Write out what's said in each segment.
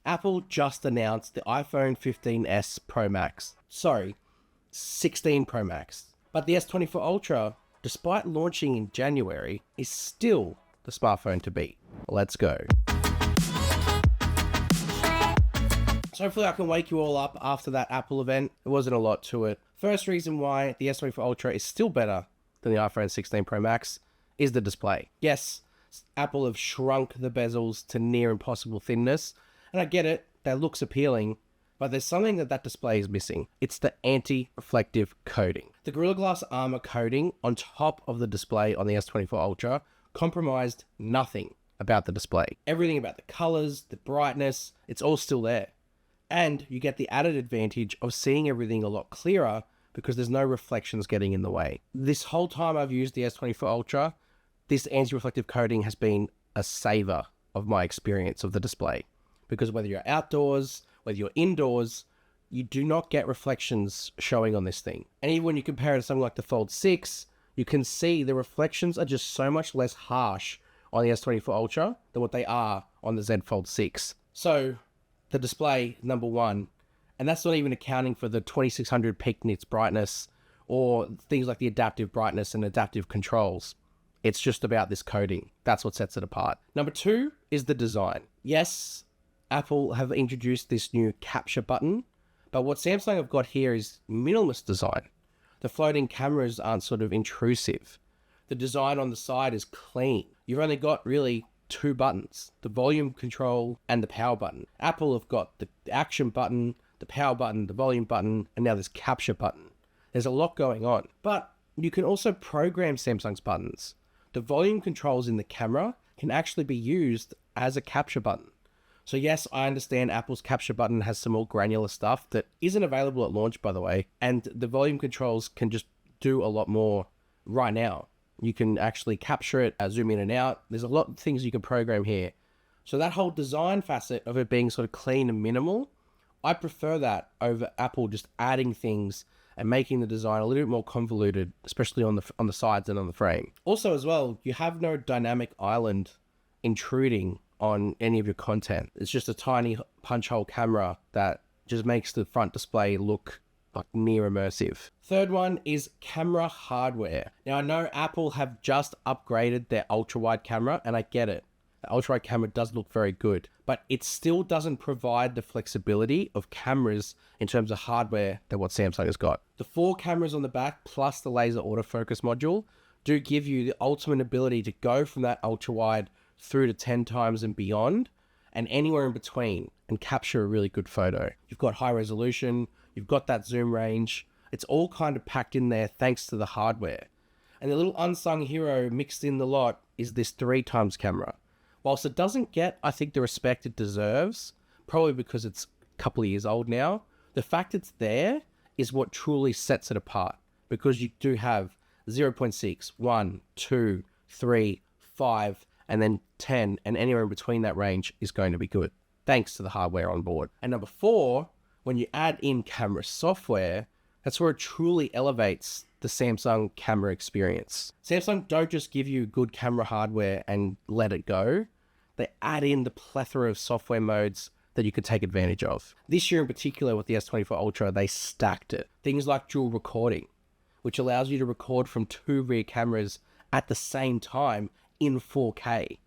Apple just announced the iPhone 15s Pro Max. Sorry, 16 Pro Max. But the S24 Ultra, despite launching in January, is still the smartphone to beat. Let's go. So hopefully I can wake you all up after that Apple event. There wasn't a lot to it. First reason why the S24 Ultra is still better than the iPhone 16 Pro Max is the display. Yes, Apple have shrunk the bezels to near impossible thinness, and I get it, that looks appealing, but there's something that display is missing. It's the anti-reflective coating. The Gorilla Glass Armor coating on top of the display on the S24 Ultra compromised nothing about the display. Everything about the colors, the brightness, it's all still there. And you get the added advantage of seeing everything a lot clearer because there's no reflections getting in the way. This whole time I've used the S24 Ultra, this anti-reflective coating has been a saver of my experience of the display. Because whether you're outdoors, whether you're indoors, you do not get reflections showing on this thing. And even when you compare it to something like the Fold 6, you can see the reflections are just so much less harsh on the S24 Ultra than what they are on the Z Fold 6. So the display, number one, and that's not even accounting for the 2600 peak nits brightness or things like the adaptive brightness and adaptive controls. It's just about this coating. That's what sets it apart. Number two is the design. Yes, Apple have introduced this new capture button, but what Samsung have got here is minimalist design. The floating cameras aren't sort of intrusive. The design on the side is clean. You've only got really two buttons, the volume control and the power button. Apple have got the action button, the power button, the volume button, and now this capture button. There's a lot going on, but you can also program Samsung's buttons. The volume controls in the camera can actually be used as a capture button. So yes, I understand Apple's capture button has some more granular stuff that isn't available at launch, by the way, and the volume controls can just do a lot more right now. You can actually capture it, zoom in and out. There's a lot of things you can program here. So that whole design facet of it being sort of clean and minimal, I prefer that over Apple just adding things and making the design a little bit more convoluted, especially on the sides and on the frame. Also as well, you have no dynamic island intruding on any of your content. It's just a tiny punch hole camera that just makes the front display look like near immersive. Third one is camera hardware. Now I know Apple have just upgraded their ultra wide camera and I get it. The ultra wide camera does look very good, but it still doesn't provide the flexibility of cameras in terms of hardware that what Samsung has got. The 4 cameras on the back plus the laser autofocus module do give you the ultimate ability to go from that ultra wide through to 10 times and beyond and anywhere in between and capture a really good photo. You've got high resolution, you've got that zoom range. It's all kind of packed in there thanks to the hardware. And the little unsung hero mixed in the lot is this 3 times camera. Whilst it doesn't get, I think, the respect it deserves, probably because it's a couple of years old now, the fact it's there is what truly sets it apart. Because you do have 0.6, 1, 2, 3, 5, and then 10, and anywhere in between that range is going to be good, thanks to the hardware on board. And number 4, when you add in camera software, that's where it truly elevates the Samsung camera experience. Samsung don't just give you good camera hardware and let it go. They add in the plethora of software modes that you can take advantage of. This year in particular with the S24 Ultra, they stacked it. Things like dual recording, which allows you to record from 2 rear cameras at the same time in 4K.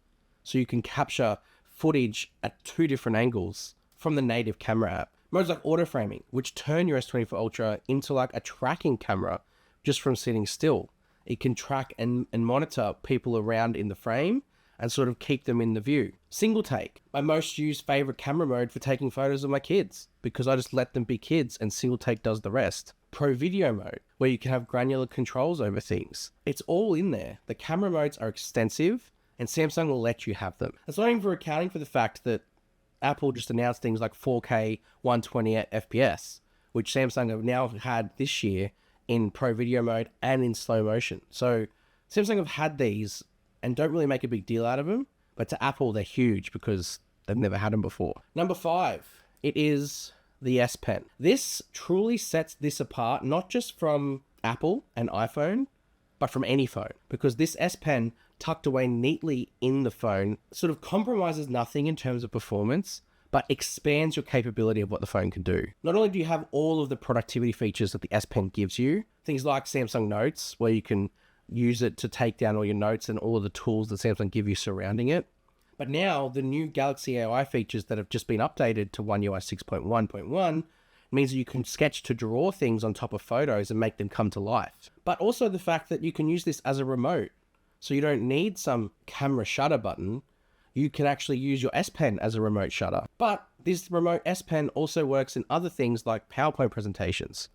So you can capture footage at 2 different angles from the native camera app. Modes like auto framing, which turn your S24 Ultra into like a tracking camera just from sitting still. It can track and monitor people around in the frame and sort of keep them in the view. Single take, my most used favorite camera mode for taking photos of my kids because I just let them be kids and single take does the rest. Pro video mode, where you can have granular controls over things. It's all in there. The camera modes are extensive and Samsung will let you have them. That's not even for accounting for the fact that Apple just announced things like 4K 120 FPS, which Samsung have now had this year in pro video mode and in slow motion. So Samsung have had these and don't really make a big deal out of them, but to Apple, they're huge because they've never had them before. Number 5, it is the S Pen. This truly sets this apart, not just from Apple and iPhone, but from any phone, because this S Pen tucked away neatly in the phone sort of compromises nothing in terms of performance, but expands your capability of what the phone can do. Not only do you have all of the productivity features that the S Pen gives you, things like Samsung Notes, where you can use it to take down all your notes and all of the tools that Samsung give you surrounding it, but now the new Galaxy AI features that have just been updated to One UI 6.1.1 means that you can sketch to draw things on top of photos and make them come to life. But also the fact that you can use this as a remote. So you don't need some camera shutter button. You can actually use your S Pen as a remote shutter. But this remote S Pen also works in other things like PowerPoint presentations,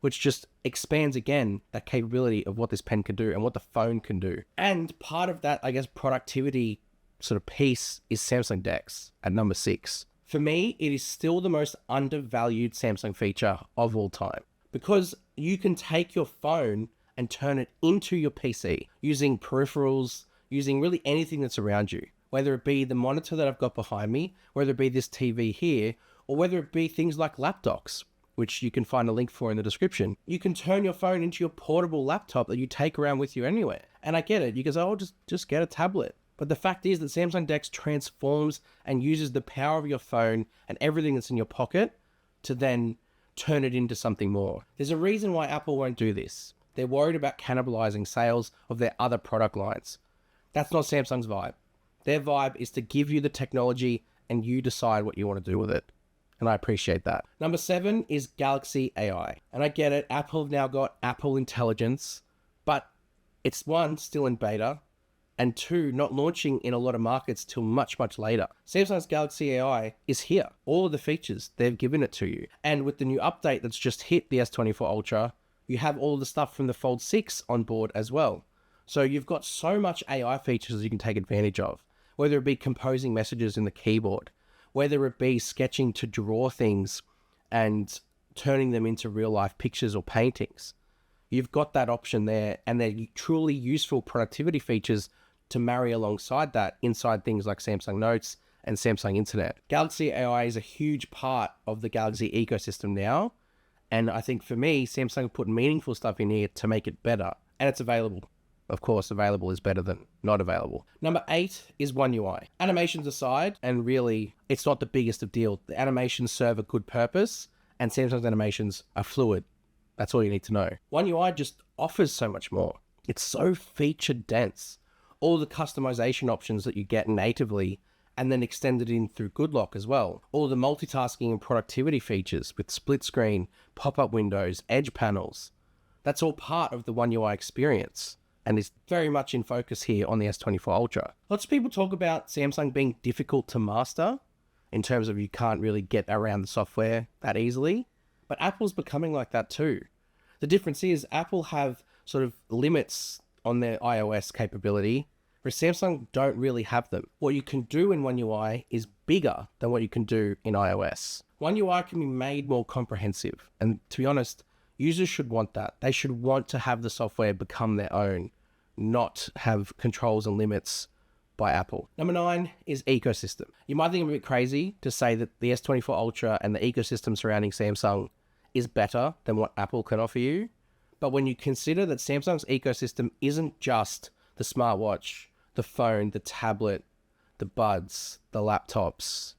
which just expands again that capability of what this pen can do and what the phone can do. And part of that, I guess, productivity sort of piece is Samsung DeX at number 6. For me, it is still the most undervalued Samsung feature of all time, because you can take your phone and turn it into your PC using peripherals, using really anything that's around you, whether it be the monitor that I've got behind me, whether it be this TV here, or whether it be things like laptops, which you can find a link for in the description. You can turn your phone into your portable laptop that you take around with you anywhere. And I get it. You guys, oh, just get a tablet. But the fact is that Samsung DeX transforms and uses the power of your phone and everything that's in your pocket to then turn it into something more. There's a reason why Apple won't do this. They're worried about cannibalizing sales of their other product lines. That's not Samsung's vibe. Their vibe is to give you the technology and you decide what you want to do with it. And I appreciate that. Number 7 is Galaxy AI. And I get it, Apple have now got Apple Intelligence, but it's one, still in beta, and two, not launching in a lot of markets till much, much later. Samsung's Galaxy AI is here. All of the features, they've given it to you. And with the new update that's just hit the S24 Ultra, you have all the stuff from the Fold 6 on board as well. So you've got so much AI features you can take advantage of, whether it be composing messages in the keyboard, whether it be sketching to draw things and turning them into real life pictures or paintings. You've got that option there, and they're truly useful productivity features to marry alongside that inside things like Samsung Notes and Samsung Internet. Galaxy AI is a huge part of the Galaxy ecosystem now, and I think for me, Samsung put meaningful stuff in here to make it better, and it's available. Of course, available is better than not available. Number 8 is One UI. Animations aside, and really, it's not the biggest of deal. The animations serve a good purpose, and Samsung's animations are fluid. That's all you need to know. One UI just offers so much more. It's so feature dense. All the customization options that you get natively and then extended in through GoodLock as well. All the multitasking and productivity features with split screen, pop-up windows, edge panels. That's all part of the One UI experience and is very much in focus here on the S24 Ultra. Lots of people talk about Samsung being difficult to master in terms of you can't really get around the software that easily, but Apple's becoming like that too. The difference is Apple have sort of limits on their iOS capability, whereas Samsung don't really have them. What you can do in One UI is bigger than what you can do in iOS. One UI can be made more comprehensive, and to be honest, users should want that. They should want to have the software become their own, not have controls and limits by Apple. Number 9 is ecosystem. You might think I'm a bit crazy to say that the S24 Ultra and the ecosystem surrounding Samsung is better than what Apple can offer you. But when you consider that Samsung's ecosystem isn't just the smartwatch, the phone, the tablet, the buds, the laptops,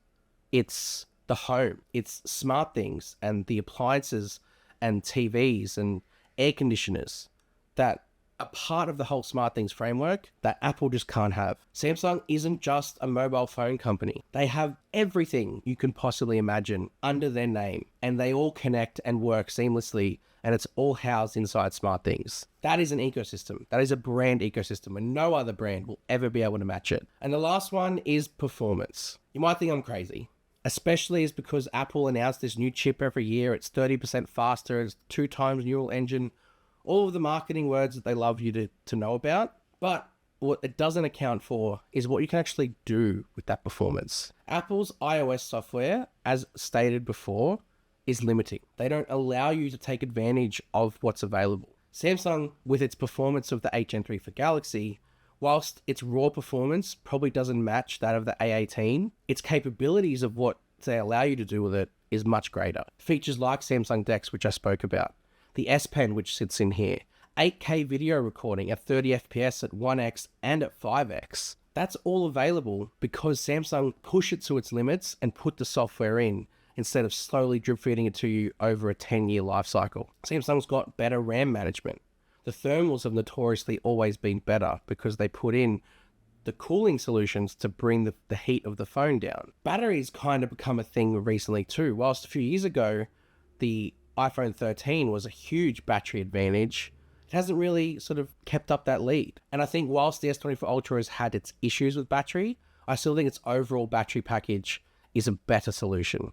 it's the home, it's smart things and the appliances and TVs and air conditioners that are part of the whole smart things framework that Apple just can't have. Samsung isn't just a mobile phone company. They have everything you can possibly imagine under their name, and they all connect and work seamlessly, and it's all housed inside smart things. That is an ecosystem. That is a brand ecosystem, and no other brand will ever be able to match it. And the last one is performance. You might think I'm crazy, especially is because Apple announced this new chip every year. It's 30% faster, it's 2 times neural engine, all of the marketing words that they love you to know about. But what it doesn't account for is what you can actually do with that performance. Apple's iOS software, as stated before, is limiting. They don't allow you to take advantage of what's available. Samsung, with its performance of the H-N3 for Galaxy, whilst its raw performance probably doesn't match that of the A18, its capabilities of what they allow you to do with it is much greater. Features like Samsung DeX, which I spoke about, the S Pen, which sits in here, 8K video recording at 30 FPS at 1x and at 5x, That's all available because Samsung pushed it to its limits and put the software in instead of slowly drip feeding it to you over a 10-year life cycle. Samsung's got better RAM management. The thermals have notoriously always been better because they put in the cooling solutions to bring the heat of the phone down. Batteries kind of become a thing recently too. Whilst a few years ago, the iPhone 13 was a huge battery advantage, it hasn't really sort of kept up that lead. And I think whilst the S24 Ultra has had its issues with battery, I still think its overall battery package is a better solution.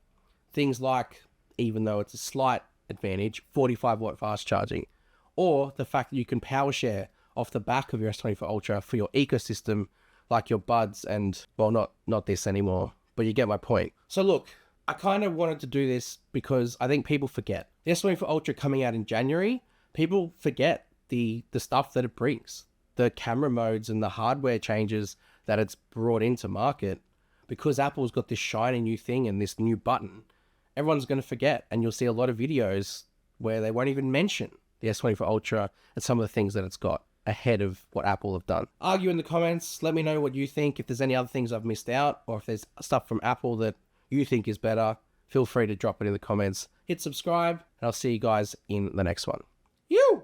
Things like, even though it's a slight advantage, 45-watt fast charging, or the fact that you can power share off the back of your S24 Ultra for your ecosystem, like your buds and, well, not this anymore, but you get my point. So look, I kind of wanted to do this because I think people forget. The S24 Ultra coming out in January, people forget the stuff that it brings, the camera modes and the hardware changes that it's brought into market. Because Apple's got this shiny new thing and this new button, everyone's going to forget, and you'll see a lot of videos where they won't even mention the S24 Ultra and some of the things that it's got ahead of what Apple have done. Argue in the comments, let me know what you think. If there's any other things I've missed out, or if there's stuff from Apple that you think is better, feel free to drop it in the comments. Hit subscribe, and I'll see you guys in the next one. You!